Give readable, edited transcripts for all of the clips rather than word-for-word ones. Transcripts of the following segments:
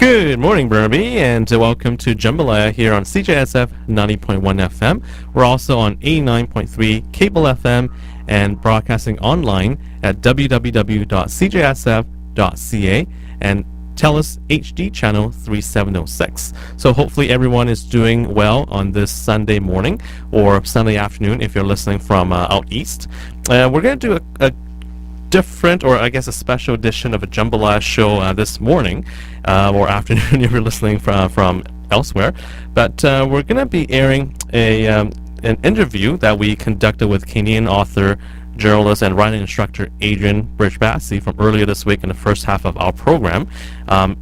Good morning, Burnaby, and welcome to Jambalaya here on CJSF 90.1 FM. We're also on 89.3 cable FM and broadcasting online at www.cjsf.ca and TELUS HD channel 3706. So hopefully everyone is doing well on this Sunday morning or Sunday afternoon if you're listening from out east. We're going to do a different, or I guess a special edition of a Jambalaya show this morning or afternoon if you're listening from elsewhere. But we're going to be airing an interview that we conducted with Canadian author, journalist, and writing instructor Adrian Bridge-Bassey from earlier this week in the first half of our program.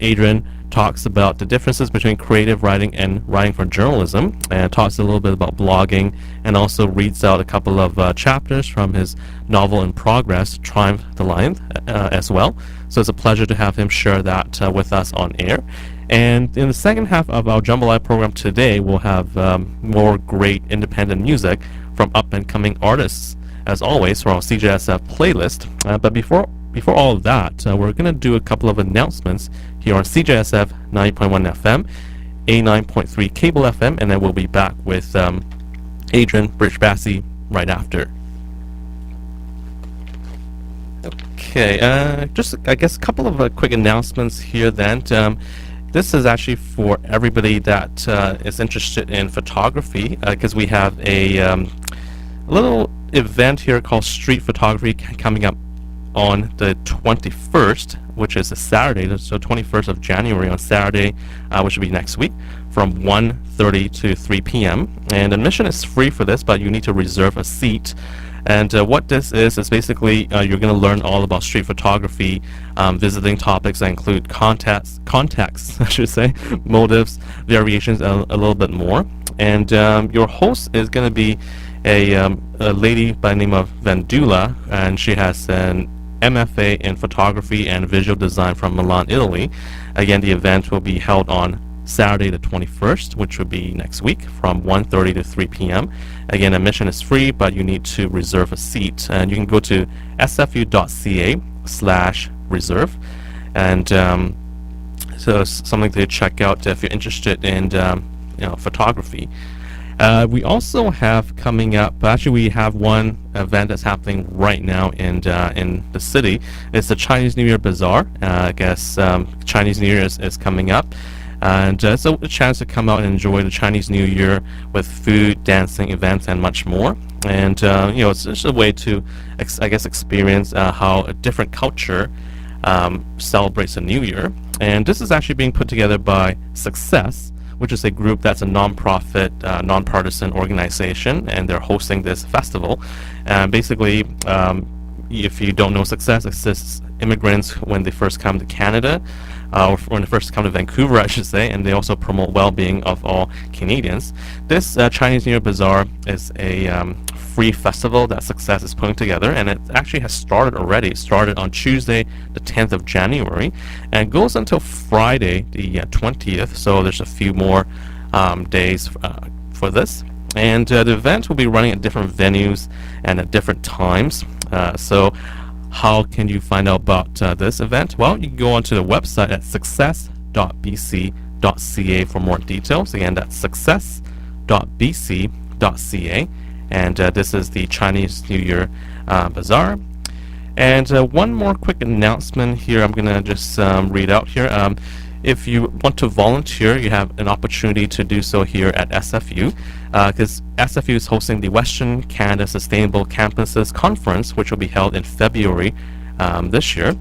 Adrian talks about the differences between creative writing and writing for journalism, and talks a little bit about blogging, and also reads out a couple of chapters from his novel in progress, Triumph the Lion, as well. So it's a pleasure to have him share that with us on air. And in the second half of our Jambalaya program today, we'll have more great independent music from up-and-coming artists, as always, from our CJSF playlist. But before all of that, we're going to do a couple of announcements here on CJSF 90.1 FM, 89.3 cable FM, and then we'll be back with Adrian Bridge-Bassey right after. Okay, just I guess a couple of quick announcements here then. This is actually for everybody that is interested in photography, because we have a little event here called Street Photography coming up on the 21st, which is a Saturday, so 21st of January on Saturday, which will be next week, from 1:30 to 3 p.m. And admission is free for this, but you need to reserve a seat. And what this is basically you're going to learn all about street photography, visiting topics that include contexts, I should say, motives, variations, and a little bit more. And your host is going to be a lady by the name of Vendula, and she has an MFA in photography and visual design from Milan, Italy. Again, the event will be held on Saturday the 21st, which will be next week, from 1:30 to 3 p.m. Again, admission is free, but you need to reserve a seat, and you can go to sfu.ca/reserve, and so it's something to check out if you're interested in photography. We also have coming up, actually we have one event that's happening right now in the city. It's the Chinese New Year Bazaar. I guess Chinese New Year is coming up. And it's a chance to come out and enjoy the Chinese New Year with food, dancing, events, and much more. And it's just a way to, I guess, experience how a different culture celebrates the New Year. And this is actually being put together by Success, which is a group that's a non-profit, non-partisan organization, and they're hosting this festival. Basically, if you don't know, Success assists immigrants when they first come to Canada, or when they first come to Vancouver, I should say, and they also promote well-being of all Canadians. This Chinese New Year Bazaar is a free festival that Success is putting together, and it actually has started already. It started on Tuesday, the 10th of January, and goes until Friday, the 20th, so there's a few more days for this. And the event will be running at different venues and at different times. So how can you find out about this event? Well, you can go onto the website at success.bc.ca for more details. Again, that's success.bc.ca. And this is the Chinese New Year Bazaar. And one more quick announcement here I'm going to just read out here. If you want to volunteer, you have an opportunity to do so here at SFU, because SFU is hosting the Western Canada Sustainable Campuses Conference, which will be held in February this year.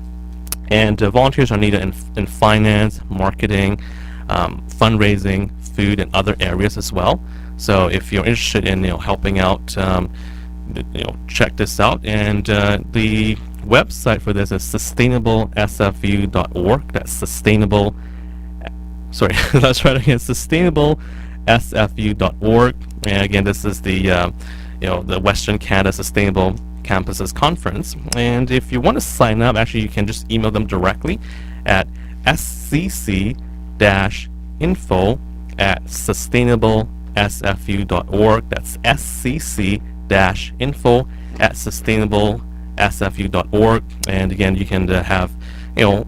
And volunteers are needed in finance, marketing, fundraising, food, and other areas as well. So if you're interested in helping out, check this out. And the website for this is sustainablesfu.org. That's sustainable. Sorry, let's try it again. Sustainablesfu.org. And again, this is the the Western Canada Sustainable Campuses Conference. And if you want to sign up, actually, you can just email them directly at scc-info@sustainablesfu.org. That's scc-info@sustainablesfu.org. And again, you can have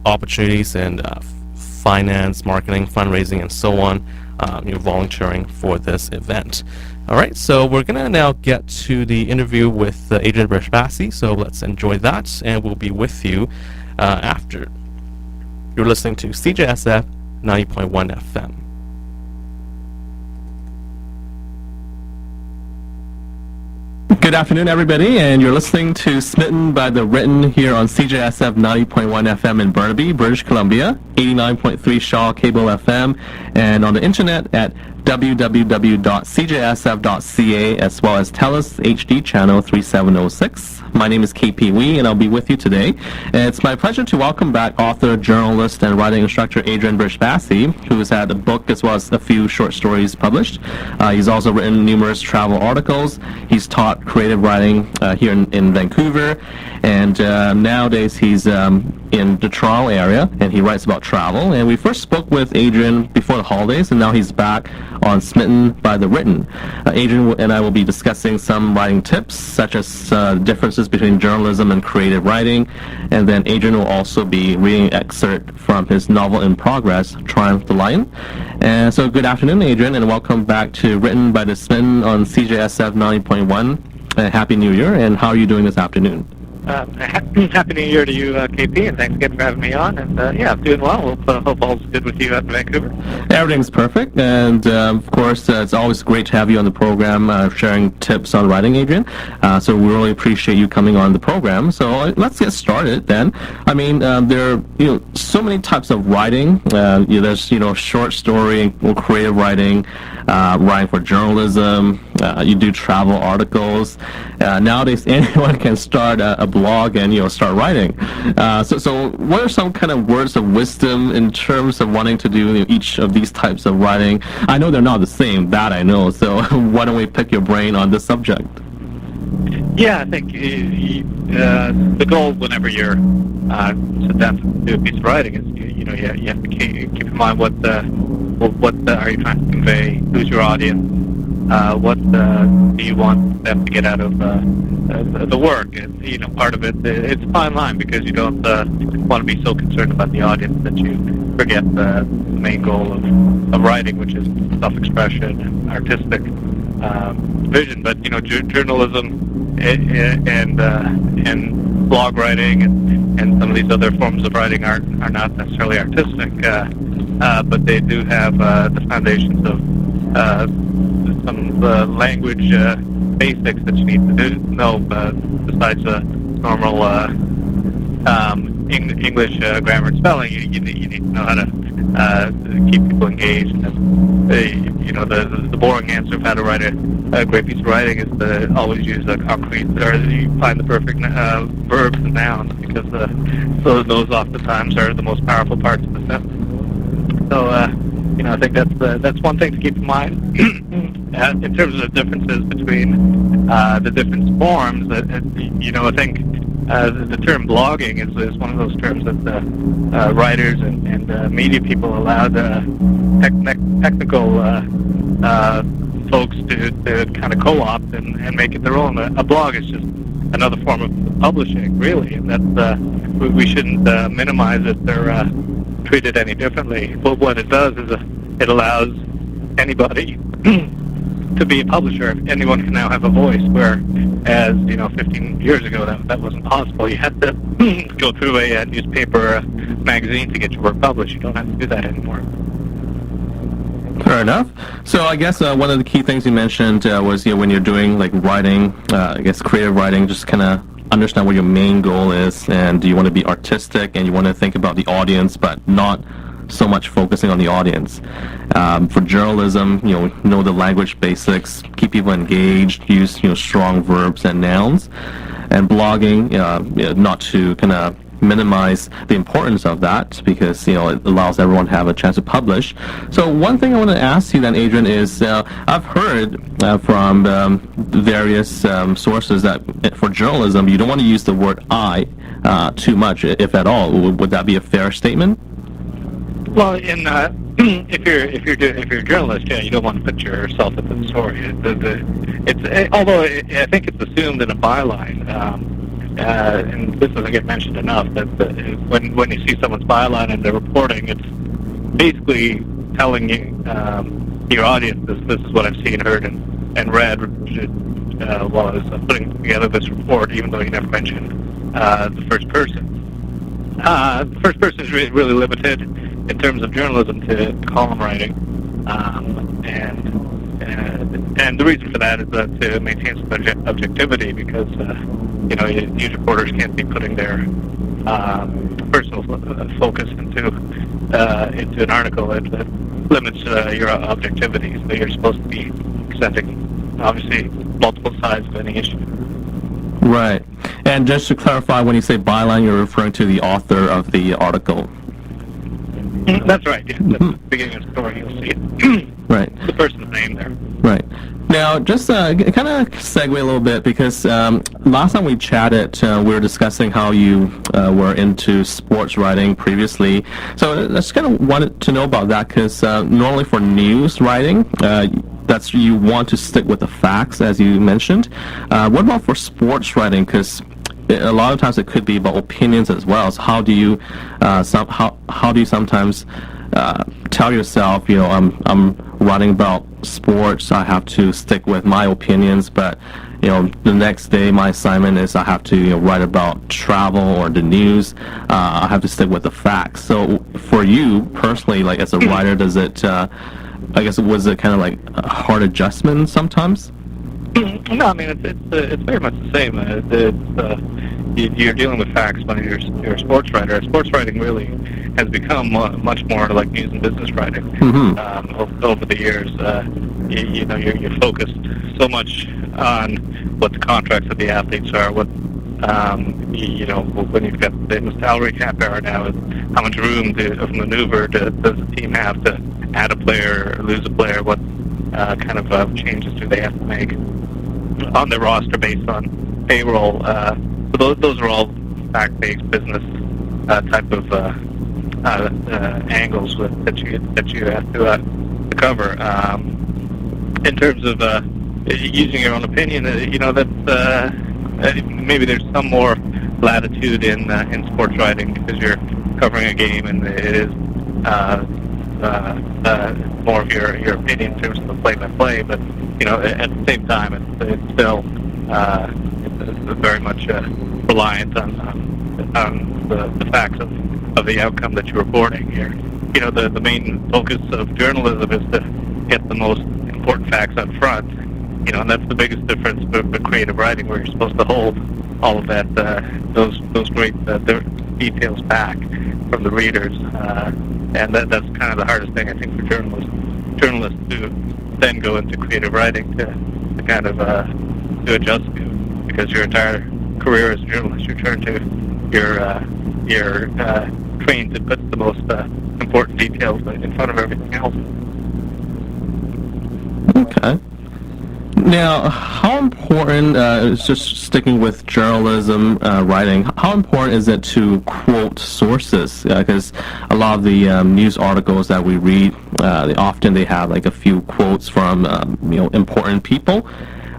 opportunities and finance, marketing, fundraising, and so on, volunteering for this event. All right, so we're going to now get to the interview with Adrian Bryce-Basse, so let's enjoy that, and we'll be with you after. You're listening to CJSF 90.1 FM. Good afternoon, everybody, and you're listening to Smitten by the Written here on CJSF 90.1 FM in Burnaby, British Columbia, 89.3 Shaw Cable FM, and on the internet at www.cjsf.ca, as well as TELUS HD channel 3706. My name is KP Wee, and I'll be with you today. And it's my pleasure to welcome back author, journalist, and writing instructor Adrian Bryce-Basse, who has had a book as well as a few short stories published. He's also written numerous travel articles. He's taught creative writing here in Vancouver, and nowadays he's in the Toronto area, and he writes about travel. And we first spoke with Adrian before the holidays, and now he's back on Smitten by the Written. Adrian and I will be discussing some writing tips, such as differences between journalism and creative writing, and then Adrian will also be reading an excerpt from his novel in progress, Triumph the Lion. And so good afternoon, Adrian, and welcome back to Written by the Smitten on CJSF 90.1. Happy New Year, and how are you doing this afternoon? Happy New Year to you, KP, and thanks again for having me on. And yeah, I'm doing well. Hope all's good with you out in Vancouver. Everything's perfect, and of course, it's always great to have you on the program, sharing tips on writing, Adrian. So we really appreciate you coming on the program. So let's get started then. I mean, there are so many types of writing. There's short story, creative writing, writing for journalism. You do travel articles. Nowadays, anyone can start a blog and start writing. So what are some kind of words of wisdom in terms of wanting to do each of these types of writing? I know they're not the same, that I know. So why don't we pick your brain on this subject? Yeah, I think the goal whenever you're sit down to do a piece of writing is you have to keep in mind what are you trying to convey, who's your audience. What do you want them to get out of the work? And, part of it, it's a fine line because you don't want to be so concerned about the audience that you forget the main goal of writing, which is self-expression and artistic vision. But, journalism and blog writing and some of these other forms of writing are not necessarily artistic, but they do have the foundations of some language basics that you need to know besides normal English grammar and spelling. You need to know how to keep people engaged. And the boring answer of how to write a great piece of writing is to always use a concrete, or you find the perfect verbs and nouns, because those oftentimes are the most powerful parts of the sentence. So I think that's one thing to keep in mind. In terms of the differences between the different forms, I think the term blogging is one of those terms that writers and media people allowed technical folks to kind of co-opt and make it their own. A blog is just another form of publishing, really, and that's we shouldn't minimize it or treat it any differently. But what it does is it allows anybody to be a publisher. Anyone can now have a voice, whereas 15 years ago that wasn't possible. You had to go through a newspaper magazine to get your work published. You don't have to do that anymore. Fair enough. So I guess one of the key things you mentioned was when you're doing writing, I guess creative writing, just kind of understand what your main goal is, and you want to be artistic and you want to think about the audience, but not so much focusing on the audience. For journalism, know the language basics, keep people engaged, use strong verbs and nouns, and blogging, not to kind of minimize the importance of that, because it allows everyone to have a chance to publish. So one thing I want to ask you then, Adrian, is I've heard from various sources that for journalism you don't want to use the word I too much, if at all. Would that be a fair statement? Well, if you're a journalist, you don't want to put yourself into the story. Although I think it's assumed in a byline. And this doesn't get mentioned enough, that when you see someone's byline and they're reporting, basically telling your audience this is what I've seen, heard, and read while I was putting together this report, even though you never mentioned the first person. The first person is really limited in terms of journalism to column writing, and the reason for that is to maintain some objectivity, because news reporters can't be putting their personal focus into an article. It limits your objectivity, so you're supposed to be presenting, obviously, multiple sides of any issue. Right. And just to clarify, when you say byline, you're referring to the author of the article. That's right. Yeah. At the beginning of the story, you'll see it. Right. The person's name there. Right. Now, just kind of segue a little bit, because last time we chatted, we were discussing how you were into sports writing previously. So I just kind of wanted to know about that, because normally for news writing, that's you want to stick with the facts, as you mentioned. What about for sports writing? Because a lot of times it could be about opinions as well. So how do you how do you sometimes tell yourself, I'm writing about sports, I have to stick with my opinions, but the next day my assignment is I have to write about travel or the news. I have to stick with the facts. So for you personally, like as a writer, does it I guess was it kind of like a hard adjustment sometimes? No, I mean it's very much the same. You're dealing with facts when you're a sports writer. Sports writing really has become much more like news and business writing over the years. You're focused so much on what the contracts of the athletes are, what when you've got the salary cap era now, is how much room of maneuver does the team have to add a player or lose a player? What kind of changes do they have to make on their roster based on payroll? So those are all fact-based business type of angles that you have to cover. In terms of using your own opinion, that's maybe there's some more latitude in sports writing, because you're covering a game and it is more of your opinion in terms of the play-by-play. But at the same time, it's still it's very much reliant on the facts of the outcome that you're reporting here. The main focus of journalism is to get the most important facts up front. And that's the biggest difference with creative writing, where you're supposed to hold all of that, those great details back from the readers, and that's kind of the hardest thing, I think, for journalists to then go into creative writing to kind of to adjust to, because your entire career as a journalist, you're trained to put the most important details in front of everything else. Okay. Now, how important, is just sticking with journalism writing, how important is it to quote sources? Because a lot of the news articles that we read, they have like a few quotes from important people.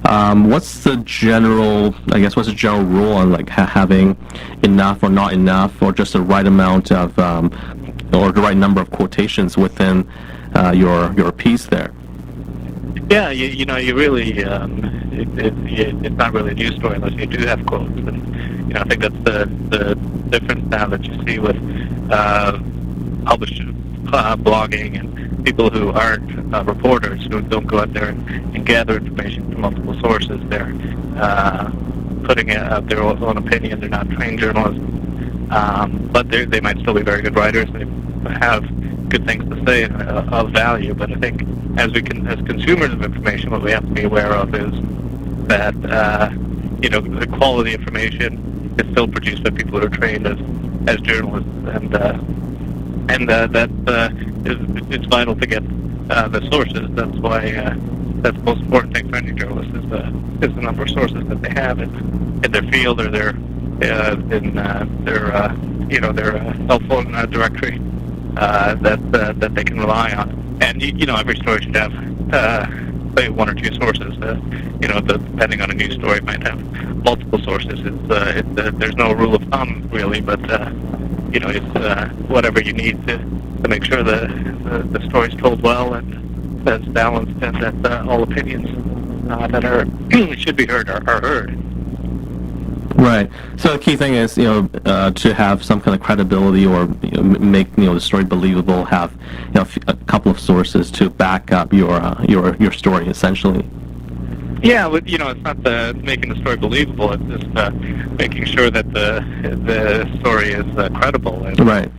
What's the general rule on like having enough or not enough, or just the right amount of or the right number of quotations within your piece there? Yeah, you really, it's not really a news story unless you do have quotes. And, I think that's the difference now that you see with published blogging and people who aren't reporters, who don't go out there and gather information from multiple sources. They're putting out their own opinion. They're not trained journalists, but they might still be very good writers. They have good things to say of value. But I think as consumers of information, what we have to be aware of is that the quality information is still produced by people who are trained as journalists, and that it's vital to get the sources. That's why that's the most important thing for any journalist is the number of sources that they have in their field, or their cell phone directory that they can rely on. And every story should have say one or two sources. Depending on a news story, it might have multiple sources. There's no rule of thumb really, but it's whatever you need to to make sure the story's told well and that it's balanced and that all opinions that are should be heard are heard. Right. So the key thing is, to have some kind of credibility or make the story believable. Have a couple of sources to back up your story, essentially. Yeah, but it's not making the story believable. It's just making sure that the story is credible. And, Right.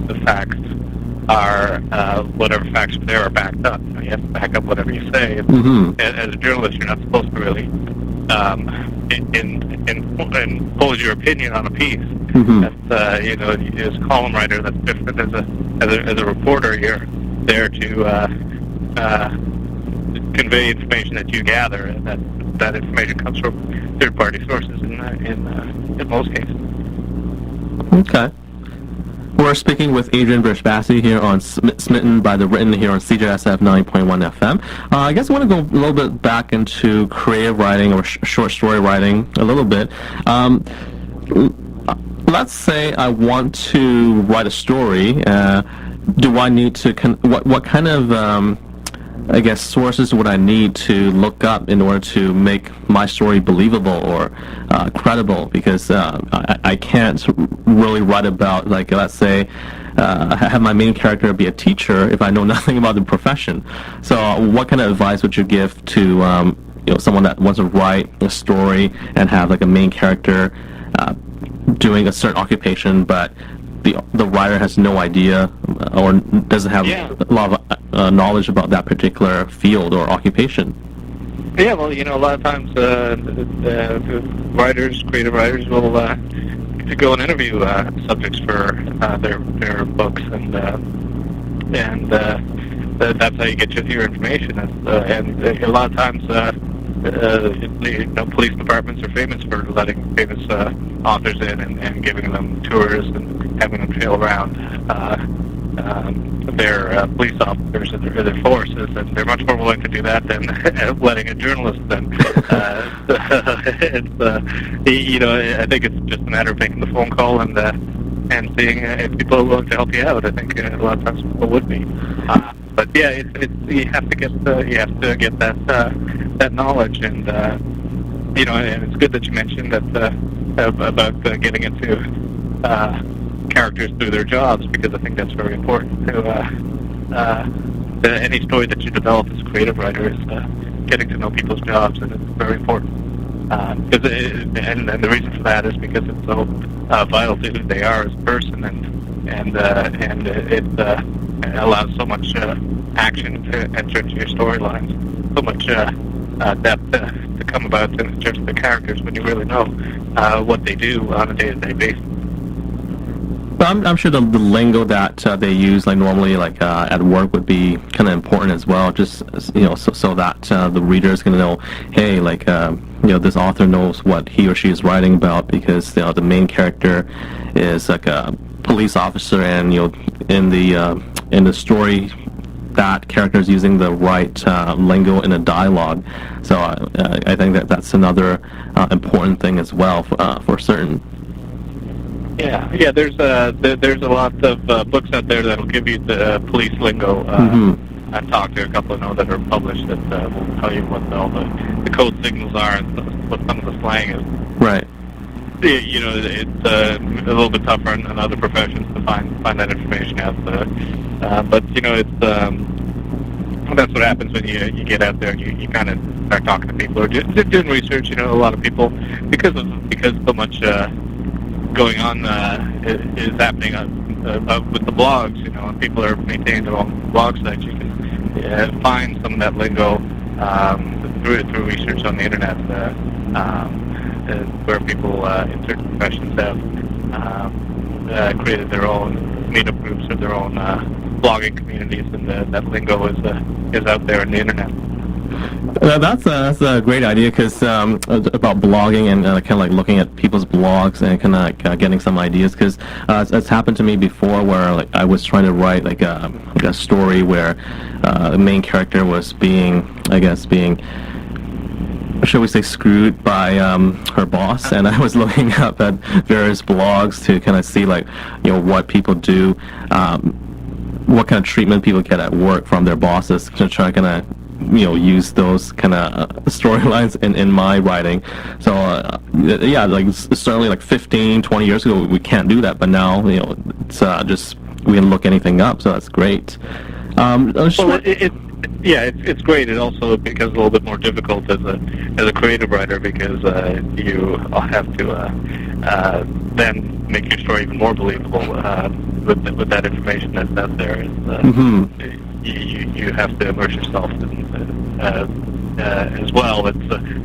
The facts are whatever facts there are backed up. You have to back up whatever you say. Mm-hmm. As a journalist, you're not supposed to really impose your opinion on a piece. Mm-hmm. That's as a column writer, that's different. As a reporter, you're there to convey information that you gather, and that information comes from third-party sources in most cases. Okay. We're speaking with Adrian Brishbassi here on Smitten by the Written here on CJSF 9.1 FM. I guess I want to go a little bit back into creative writing or short story writing a little bit. Let's say I want to write a story. Do I need to what kind of sources would I need to look up in order to make my story believable or credible? Because I can't really write about, let's say, have my main character be a teacher if I know nothing about the profession. So what kind of advice would you give to someone that wants to write a story and have a main character doing a certain occupation, but the writer has no idea or doesn't have a lot of knowledge about that particular field or occupation? Yeah, well, a lot of times creative writers will to go and interview subjects for their books, and that's how you get your information. And a lot of times, police departments are famous for letting famous authors in and giving them tours and having them trail around their police officers and their forces, and they're much more willing to do that than letting a journalist in. I think it's just a matter of making the phone call and seeing if people are willing to help you out. I think a lot of times people would be. But yeah, you have to get that knowledge, and and it's good that you mentioned that about getting into characters through their jobs, because I think that's very important to any story that you develop as a creative writer is getting to know people's jobs, and it's very important. And the reason for that is because it's so vital to who they are as a person, and it allows so much action to enter into your storylines, so much depth to come about in terms of the characters when you really know what they do on a day-to-day basis. But I'm sure the lingo that they use, normally, at work, would be kind of important as well. Just so that the reader is going to know, hey, this author knows what he or she is writing about, because the main character is a police officer, and in the story, that character is using the right lingo in a dialogue. So I think that's another important thing as well for certain. Yeah. There's a lot of books out there that'll give you the police lingo. I've talked to a couple that are published that will tell you what all the code signals are and what some of the slang is. Right. It's a little bit tougher in other professions to find that information out. But it's that's what happens when you get out there and you kind of start talking to people or just doing research. A lot of people, because so much going on is happening with the blogs, and people are maintaining their own blog sites. You can find some of that lingo through research on the internet, where people in certain professions have created their own meetup groups or their own blogging communities, and that lingo is out there on the internet. That's a great idea, because about blogging and kind of looking at people's blogs and kind of getting some ideas, because it's happened to me before where I was trying to write a story where the main character was being shall we say, screwed by her boss, and I was looking up at various blogs to kind of see like, what people do, what kind of treatment people get at work from their bosses, to try kind of use those kind of storylines in my writing. So yeah, like certainly like 15, 20 years ago we can't do that, but now it's just we can look anything up, so that's great. It's great. It also becomes a little bit more difficult as a creative writer, because you have to then make your story even more believable with that information that's out there. You have to immerse yourself in, as well. It's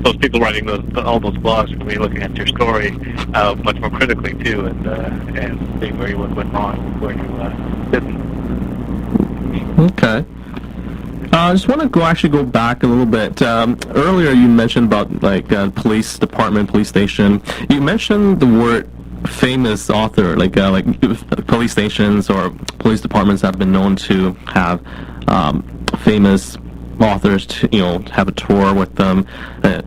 those people writing all those blogs are going to be looking at your story much more critically too, and seeing where you went wrong, where you didn't. Okay. I just want to go back a little bit. Earlier, you mentioned about like police department, police station. You mentioned the word famous author, like police stations or police departments have been known to have famous authors to have a tour with them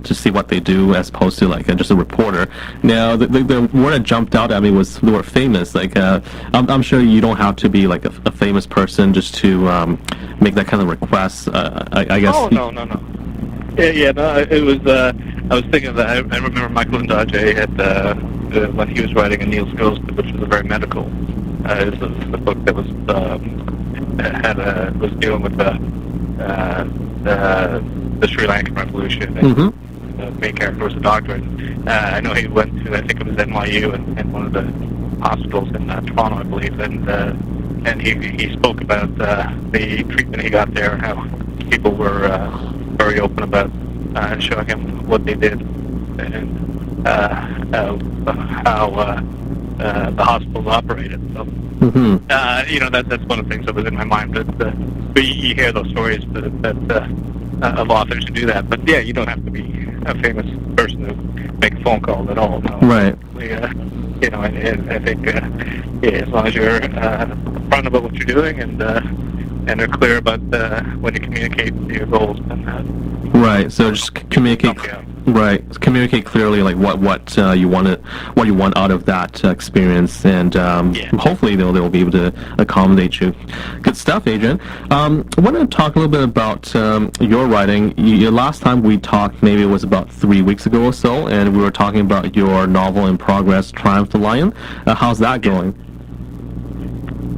to see what they do, as opposed to like just a reporter. Now the word that jumped out at me was the word famous. Like I'm sure you don't have to be like a famous person just to make that kind of request. I guess. Oh no. Yeah, no. It was. I was thinking that I remember Michael Ondaatje had when he was writing A Niels Ghost, which was a very medical. It was a book that was was dealing with the Sri Lankan Revolution. And the main character was a doctor. And, I know he went to, I think it was NYU and one of the hospitals in Toronto, I believe, and he spoke about the treatment he got there, and how people were very open about showing him what they did, and how the hospitals operated. So, that's one of the things that was in my mind. But you hear those stories of authors who do that. But yeah, you don't have to be a famous person to make a phone call at all. No. Right. I think as long as you're upfront about what you're doing and are clear about when you communicate your goals. Right. So just communicate. Right. Communicate clearly, like what you want out of that experience, and hopefully they'll be able to accommodate you. Good stuff, Adrian. I want to talk a little bit about your writing. Last time we talked, maybe it was about 3 weeks ago or so, and we were talking about your novel in progress, Triumph the Lion. How's that going?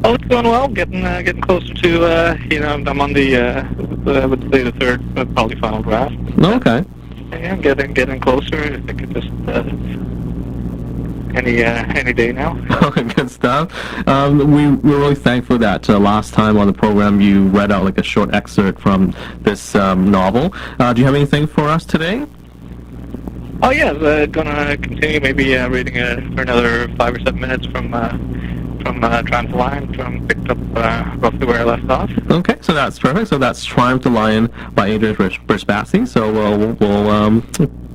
Oh, it's going well. Getting closer to I'm on the I would say the third, probably final draft. Okay. Yeah, getting closer. I think it's just any day now. Good stuff. We're really thankful that last time on the program you read out like a short excerpt from this novel. Do you have anything for us today? Oh yeah, gonna continue maybe reading for another 5 or 7 minutes from Triumph the Lion, picked up roughly where I left off. Okay, so that's perfect. So that's Triumph the Lion by Adrian Bryce-Bassey. So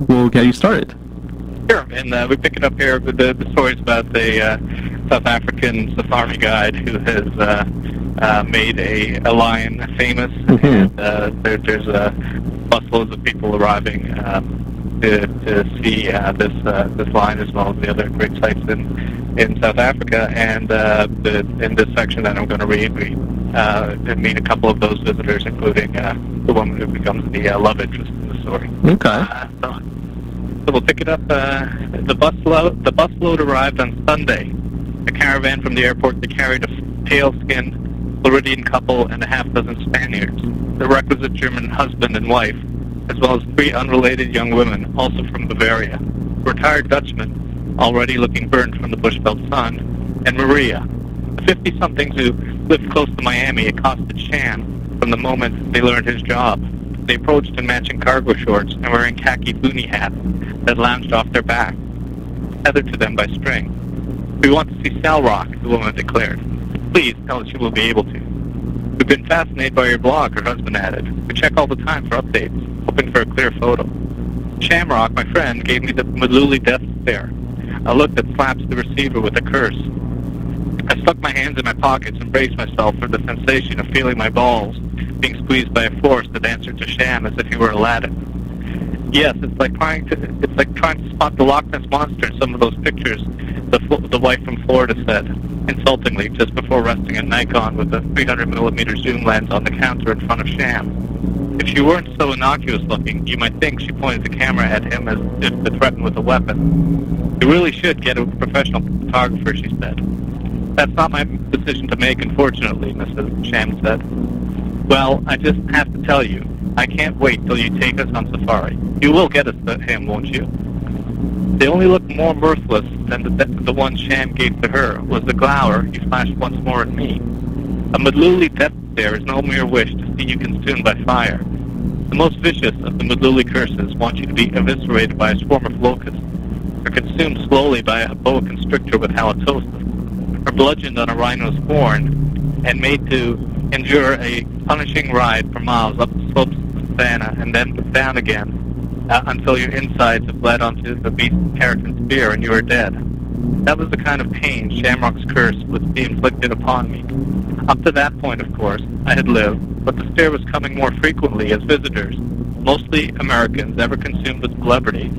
we'll get you started. Sure, and we pick it up here with the stories about a South African safari guide who has made a lion famous. And there's busloads of people arriving to see this lion, as well as the other great sites in South Africa. And in this section that I'm going to read, we meet a couple of those visitors, including the woman who becomes the love interest in the story. Okay. So we'll pick it up. The busload arrived on Sunday. A caravan from the airport that carried a pale-skinned Floridian couple and a half-dozen Spaniards, the requisite German husband and wife, as well as 3 unrelated young women, also from Bavaria, retired Dutchmen, already looking burnt from the bush-belt sun, and Maria, the 50-somethings who lived close to Miami, accosted Sham from the moment they learned his job. They approached in matching cargo shorts and wearing khaki boonie hats that lounged off their backs, tethered to them by string. "We want to see Sal Rock," the woman declared. "Please tell us you will be able to." "We've been fascinated by your blog," her husband added. "We check all the time for updates, hoping for a clear photo." Shamrock, my friend, gave me the Maluli death stare, a look that slaps the receiver with a curse. I stuck my hands in my pockets and braced myself for the sensation of feeling my balls being squeezed by a force that answered to Sham as if he were Aladdin. Yes, it's like trying to spot the Loch Ness monster in some of those pictures. The wife from Florida said insultingly just before resting a Nikon with a 300mm zoom lens on the counter in front of Sham. If she weren't so innocuous looking, you might think she pointed the camera at him as if to threaten with a weapon. You really should get a professional photographer, she said. That's not my decision to make, unfortunately, Mrs. Sham said. Well, I just have to tell you, I can't wait till you take us on safari. You will get us to him, won't you? They only looked more mirthless than the one Sham gave to her was the glower he flashed once more at me. A Madluli death stare is no mere wish to see you consumed by fire. The most vicious of the Madluli curses want you to be eviscerated by a swarm of locusts, or consumed slowly by a boa constrictor with halitosis, or bludgeoned on a rhino's horn, and made to endure a punishing ride for miles up the slopes of the savannah and then down again until your insides have bled onto the beast's keratin spear and you are dead. That was the kind of pain Shamrock's curse would be inflicted upon me. Up to that point, of course, I had lived, but the stare was coming more frequently as visitors, mostly Americans ever consumed with celebrity,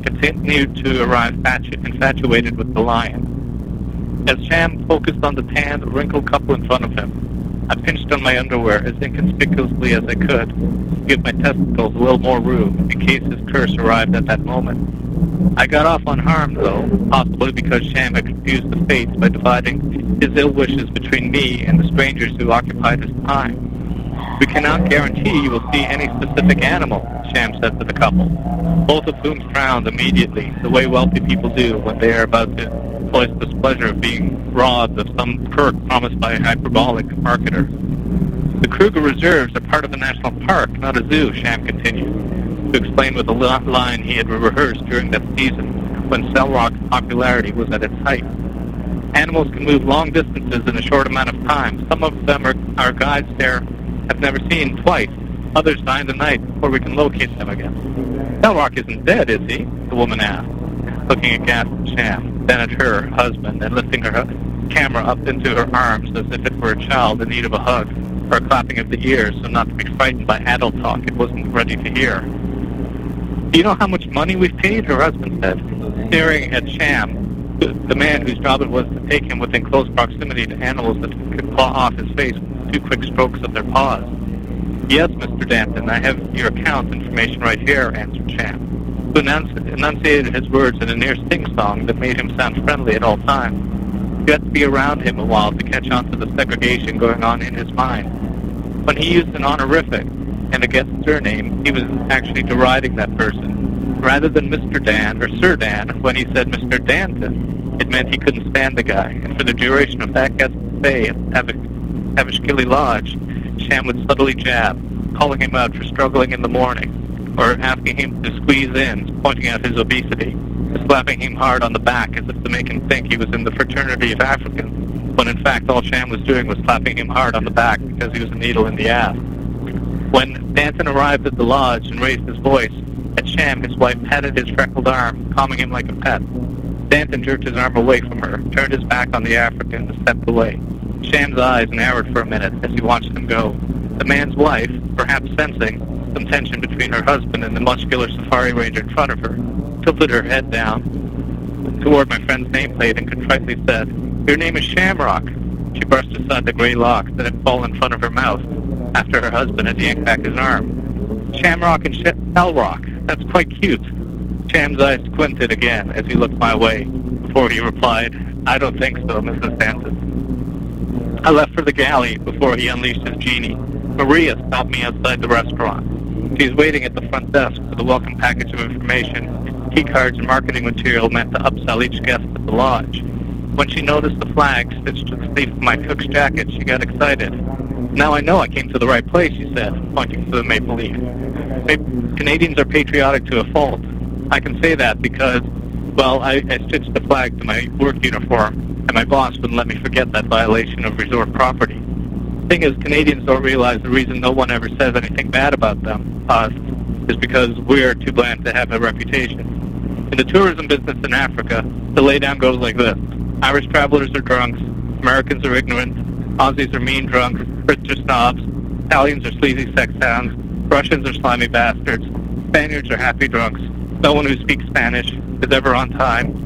continued to arrive infatuated with the lion. As Sham focused on the tanned, wrinkled couple in front of him, I pinched on my underwear as inconspicuously as I could to give my testicles a little more room in case his curse arrived at that moment. I got off unharmed, though, possibly because Sham had confused the fates by dividing his ill wishes between me and the strangers who occupied his time. We cannot guarantee you will see any specific animal, Sham said to the couple, both of whom frowned immediately, the way wealthy people do when they are about to voice displeasure of being robbed of some perk promised by a hyperbolic marketer. The Kruger Reserves are part of the national park, not a zoo, Sham continued, to explain with a line he had rehearsed during that season when Cell Rock's popularity was at its height. Animals can move long distances in a short amount of time. Some of them our guides there have never seen twice. Others die in the night before we can locate them again. Cell Rock isn't dead, is he? The woman asked, looking aghast at Sham, then at her husband, and lifting her camera up into her arms as if it were a child in need of a hug, or a clapping of the ears so not to be frightened by adult talk it wasn't ready to hear. Do you know how much money we've paid? Her husband said, staring at Sham, the man whose job it was to take him within close proximity to animals that could claw off his face with 2 quick strokes of their paws. Yes, Mr. Danton, I have your account information right here, answered Sham, who enunciated his words in a near sing-song that made him sound friendly at all times. You had to be around him a while to catch on to the segregation going on in his mind. When he used an honorific and a guest surname, he was actually deriding that person. Rather than Mr. Dan or Sir Dan, when he said Mr. Danton, it meant he couldn't stand the guy, and for the duration of that guest's stay at Avishkili Lodge, Sham would subtly jab, calling him out for struggling in the morning, or asking him to squeeze in, pointing out his obesity, slapping him hard on the back as if to make him think he was in the fraternity of Africans, when in fact all Sham was doing was slapping him hard on the back because he was a needle in the ass. When Danton arrived at the lodge and raised his voice at Sham, his wife patted his freckled arm, calming him like a pet. Danton jerked his arm away from her, turned his back on the African, and stepped away. Sham's eyes narrowed for a minute as he watched him go. The man's wife, perhaps sensing some tension between her husband and the muscular safari ranger in front of her, tilted her head down toward my friend's nameplate and contritely said, "Your name is Shamrock." She brushed aside the gray locks that had fallen in front of her mouth after her husband had yanked back his arm. "Shamrock and Cell Rock. That's quite cute." Sham's eyes squinted again as he looked my way before he replied, "I don't think so, Mrs. Danton." I left for the galley before he unleashed his genie. Maria stopped me outside the restaurant. She's waiting at the front desk with a welcome package of information, key cards, and marketing material meant to upsell each guest at the lodge. When she noticed the flag stitched to the sleeve of my cook's jacket, she got excited. "Now I know I came to the right place," she said, pointing to the maple leaf. "Canadians are patriotic to a fault. I can say that because, well, I stitched the flag to my work uniform, and my boss wouldn't let me forget that violation of resort property. The thing is, Canadians don't realize the reason no one ever says anything bad about us, is because we're too bland to have a reputation. In the tourism business in Africa, the laydown goes like this. Irish travelers are drunks, Americans are ignorant, Aussies are mean drunks, Brits are snobs, Italians are sleazy sex hounds, Russians are slimy bastards, Spaniards are happy drunks. No one who speaks Spanish is ever on time.